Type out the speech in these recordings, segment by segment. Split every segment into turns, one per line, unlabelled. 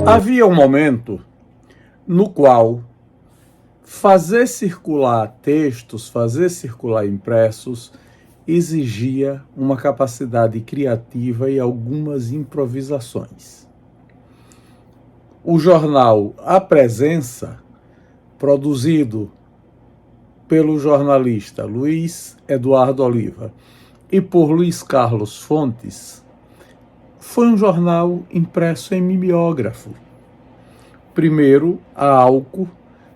Havia um momento no qual fazer circular textos, fazer circular impressos, exigia uma capacidade criativa e algumas improvisações. O jornal A Presença, produzido pelo jornalista Luiz Eduardo Oliva e por Luiz Carlos Fontes, foi um jornal impresso em mimeógrafo. Primeiro a álcool,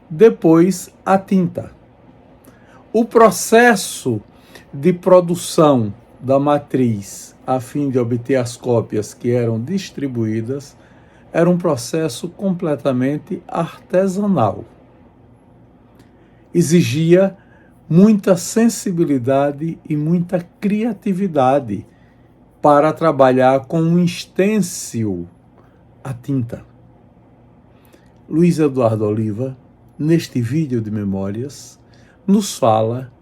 depois a tinta. O processo de produção da matriz, a fim de obter as cópias que eram distribuídas, era um processo completamente artesanal. Exigia muita sensibilidade e muita criatividade para trabalhar com um stencil a tinta. Luiz Eduardo Oliva, neste vídeo de memórias, nos fala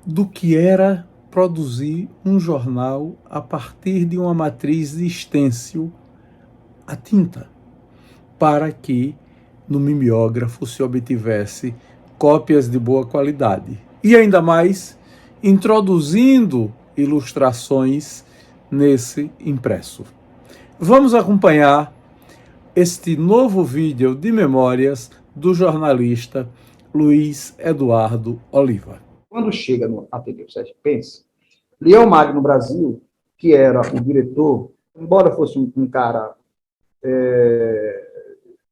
do que era produzir um jornal a partir de uma matriz de stencil a tinta, para que no mimeógrafo se obtivesse cópias de boa qualidade. E ainda mais, introduzindo ilustrações nesse impresso. Vamos acompanhar este novo vídeo de memórias do jornalista Luiz Eduardo Oliva.
Quando chega no Ateneu Sérgio Pence, Leão Magno Brasil, que era o diretor, embora fosse um cara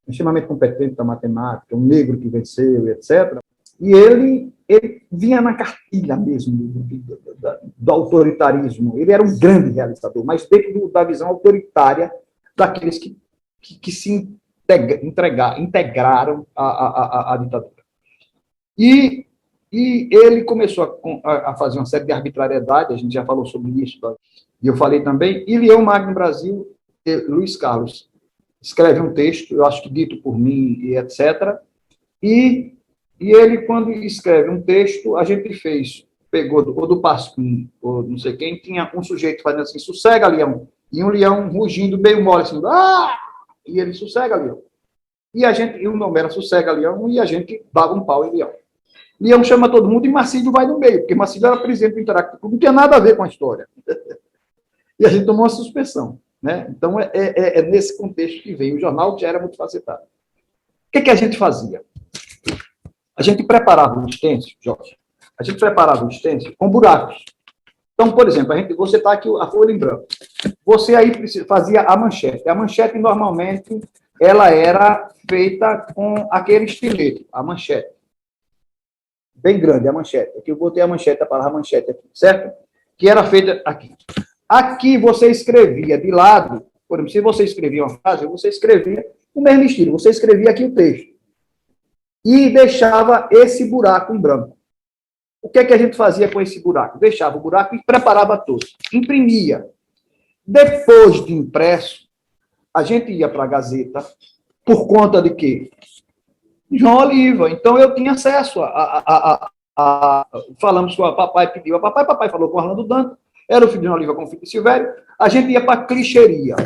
extremamente competente da matemática, um negro que venceu, etc., e ele vinha na cartilha mesmo do autoritarismo. Ele era um grande realizador, mas dentro da visão autoritária daqueles que se integraram à ditadura. E ele começou a fazer uma série de arbitrariedades, a gente já falou sobre isso, e eu falei também, e Leão Magno Brasil, Luiz Carlos, escreve um texto, eu acho que dito por mim, e etc., e ele, quando escreve um texto, a gente pegou ou do Pasquim, ou não sei quem, tinha um sujeito fazendo assim, sossega, leão, e um leão rugindo meio mole, assim, e ele sossega, leão. E o nome era sossega, leão, e a gente dava um pau em leão. Leão chama todo mundo e Marcílio vai no meio, porque Marcílio era presidente do Interactivo, não tinha nada a ver com a história. E a gente tomou uma suspensão. Né? Então, é nesse contexto que veio o jornal, que já era muito facetado. O que a gente fazia? A gente preparava o stencil, Jorge, a gente preparava o stencil com buracos. Então, por exemplo, você está aqui, a folha em branco. Você aí fazia a manchete. A manchete, normalmente, ela era feita com aquele estilete, a manchete. Bem grande, a manchete. Aqui eu botei a manchete, a palavra manchete aqui, certo? Que era feita aqui. Aqui você escrevia de lado, por exemplo, se você escrevia uma frase, você escrevia no mesmo estilo, você escrevia aqui o texto. E deixava esse buraco em branco. O que a gente fazia com esse buraco? Deixava o buraco e preparava todo. Imprimia. Depois de impresso, a gente ia para a Gazeta, por conta de quê? João Oliva. Então, eu tinha acesso falamos com a papai, pediu a papai falou com o Orlando Dantas, era o filho de João Oliva com o filho de Silvério, a gente ia para a clicheria.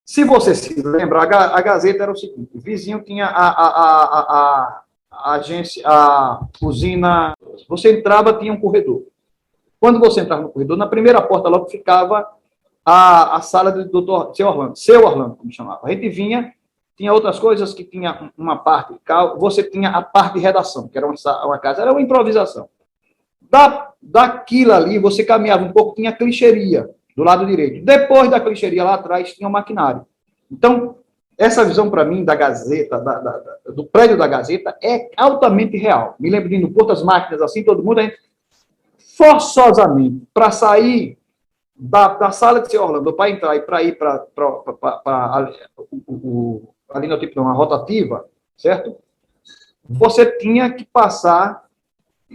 Se você se lembra, a Gazeta era o seguinte, o vizinho tinha a agência, a usina, você entrava, tinha um corredor. Quando você entrava no corredor, na primeira porta logo ficava a sala do doutor seu Orlando, como chamava. A gente vinha, tinha outras coisas que tinha uma parte, você tinha a parte de redação, que era uma casa, era uma improvisação. Daquilo ali, você caminhava um pouco, tinha a clicheria do lado direito. Depois da clicheria, lá atrás, tinha o maquinário. Então, essa visão, para mim, da Gazeta, do prédio da Gazeta, é altamente real. Me lembro de ir no Porto, as máquinas assim, todo mundo, a gente, forçosamente, para sair da sala de seu Orlando, para entrar e para ir para ali no tipo de uma rotativa, certo? Você tinha que passar.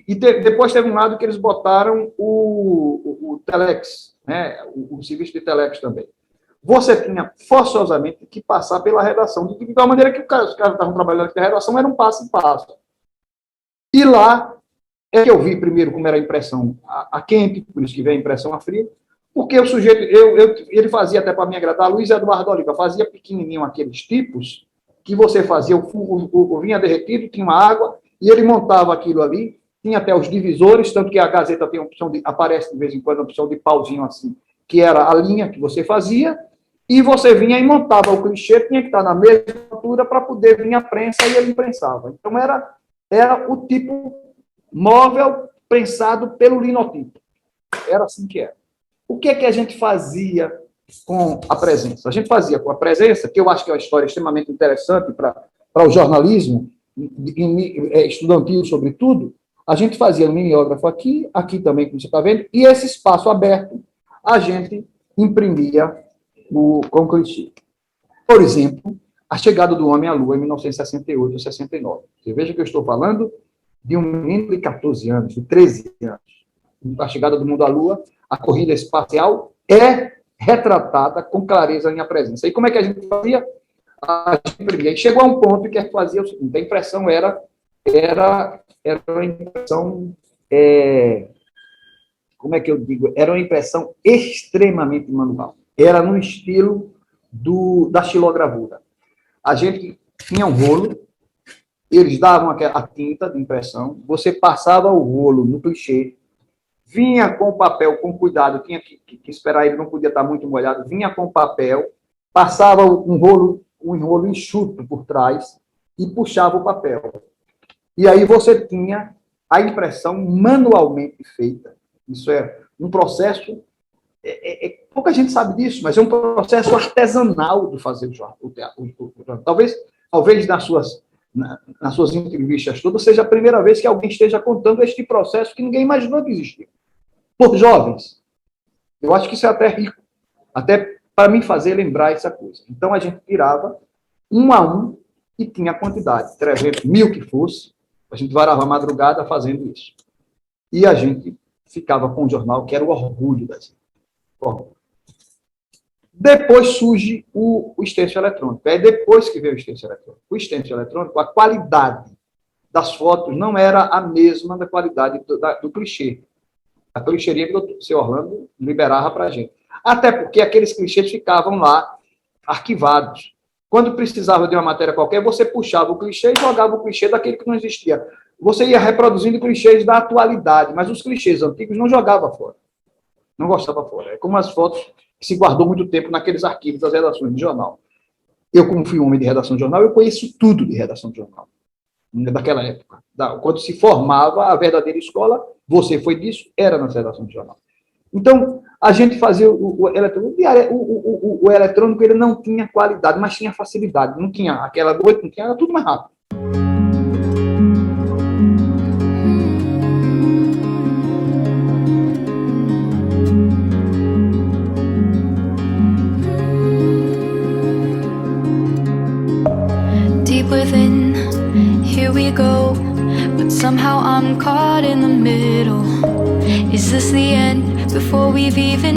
E depois teve um lado que eles botaram o Telex, né? o serviço de Telex também. Você tinha forçosamente que passar pela redação, de tal maneira que os caras estavam trabalhando aqui na redação, era um passo em passo. E lá é que eu vi primeiro como era a impressão a quente, por isso que veio a impressão a fria. Porque o sujeito, ele fazia até para me agradar, Luiz Eduardo Oliva, fazia pequenininho aqueles tipos que você fazia, o vinha derretido, tinha uma água, e ele montava aquilo ali, tinha até os divisores, tanto que a Gazeta tem a opção de, aparece de vez em quando a opção de pauzinho assim, que era a linha que você fazia, e você vinha e montava o clichê, tinha que estar na mesma altura para poder vir a prensa e ele imprensava. Então era o tipo móvel prensado pelo linotipo. Era assim que era. O que é que a gente fazia com a presença? A gente fazia com a presença, que eu acho que é uma história extremamente interessante para o jornalismo, estudantil sobretudo, a gente fazia no mimeógrafo aqui, aqui também, como você está vendo, e esse espaço aberto a gente imprimia com clichê. Por exemplo, a chegada do homem à Lua em 1968 ou 69. Você veja que eu estou falando de um menino de 14 anos, de 13 anos. A chegada do mundo à Lua, a corrida espacial é retratada com clareza em a presença. E como é que a gente fazia? A gente imprimia. E chegou a um ponto que a gente fazia o seguinte, a impressão era uma impressão, como é que eu digo? Era uma impressão extremamente manual. Era no estilo da xilogravura. A gente tinha um rolo, eles davam a tinta de impressão, você passava o rolo no clichê, vinha com o papel com cuidado, tinha que esperar, ele não podia estar muito molhado, vinha com o papel, passava um rolo enxuto por trás e puxava o papel. E aí você tinha a impressão manualmente feita. Isso é um processo, pouca gente sabe disso, mas é um processo artesanal de fazer o teatro. Talvez nas suas entrevistas todas, seja a primeira vez que alguém esteja contando este processo que ninguém imaginou que existia. Por jovens. Eu acho que isso é até rico, até para me fazer lembrar essa coisa. Então, a gente tirava um a um e tinha a quantidade, 300 mil que fosse, a gente varava a madrugada fazendo isso. E a gente ficava com um jornal que era o orgulho da gente. Depois surge o stencil eletrônico. É depois que veio o stencil eletrônico. O stencil eletrônico, a qualidade das fotos não era a mesma da qualidade do clichê. A clichêria que o seu Orlando liberava para a gente. Até porque aqueles clichês ficavam lá arquivados. Quando precisava de uma matéria qualquer, você puxava o clichê e jogava o clichê daquele que não existia. Você ia reproduzindo clichês da atualidade, mas os clichês antigos não jogava fora. Não gostava fora. É como as fotos que se guardou muito tempo naqueles arquivos das redações de jornal. Eu, como fui homem de redação de jornal, eu conheço tudo de redação de jornal. Daquela época. Quando se formava a verdadeira escola, você foi disso, era na redação de jornal. Então, a gente fazia o eletrônico. O eletrônico ele não tinha qualidade, mas tinha facilidade. Não tinha aquela noite, não tinha, era tudo mais rápido.
Deep within, here we go, but somehow I'm caught in the middle. Is this the end before we've even